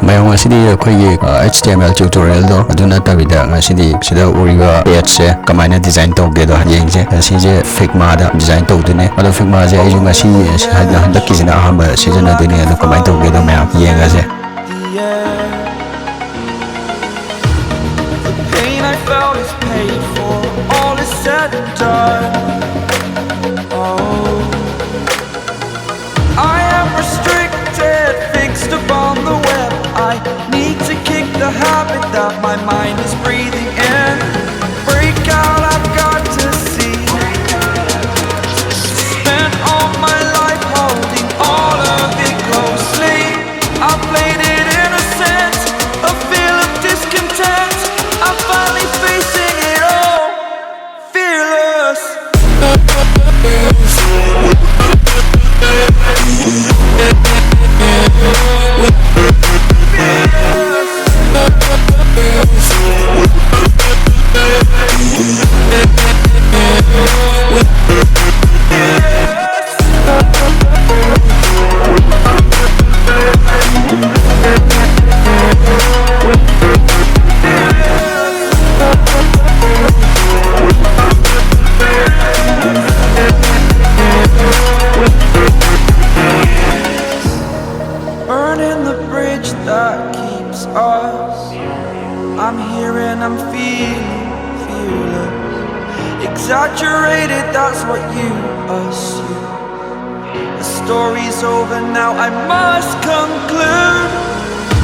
mayong asidi akhoi HTML tutorial do aduna tabida asidi sida uriba page se kamaina design tawge do yengje asije Figma da design tawdune ado Figma je ayu ngasi hada handakizina ahamba season adune ado kamaina tawge do mayam yengase. I felt is paid for, all is said and done. Oh, I am restricted, fixed upon the web. I need to kick the habit that my mind is breathing in. Break out, I've got to see. Spent all my life holding all of it closely. I played it innocent, a feel of discontent. I'm finally facing it all, fearless. Burning the bridge that keeps us. I'm here and I'm feeling fearless. Exaggerated, that's what you assume. The story's over now, I must conclude.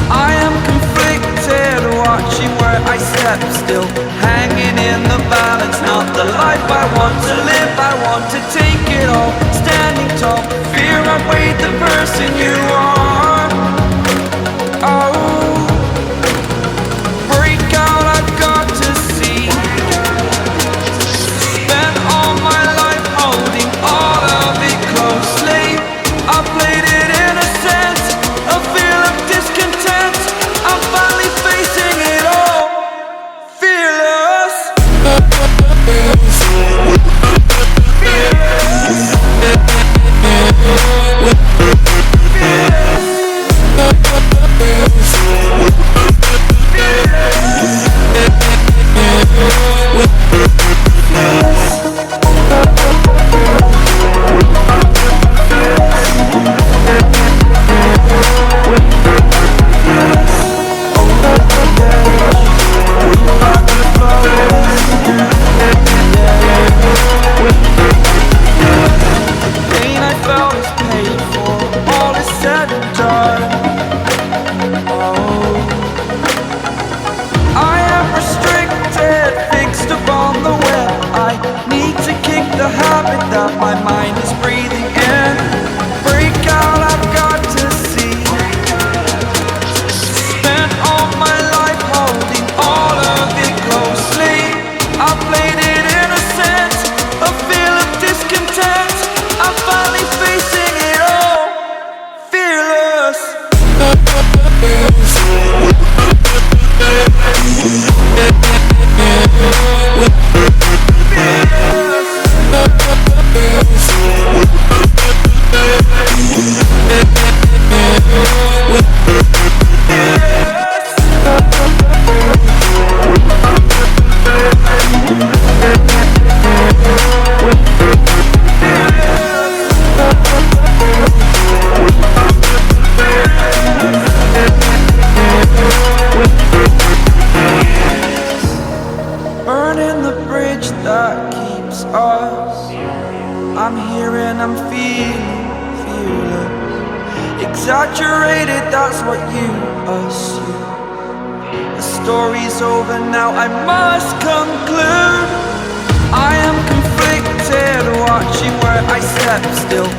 I am conflicted, watching where I step still, hanging in the balance. Not the life I want to live, I want to take it all. Standing tall, fear outweighed the person you are. Oh, break out, I've got to see. Spent all my life holding all of it closely. I played it innocent, a feel of discontent. I'm finally facing it all, fearless. The habit that my mind is breathing in. Break out, I've got to see. Spent all my life holding all of it closely. I played it innocent, a feel of discontent. I'm finally facing it all, fearless. Burning the bridge that keeps us. I'm here and I'm feeling fearless. Exaggerated, that's what you assume. The story's over now, I must conclude. I am conflicted, watching where I step still,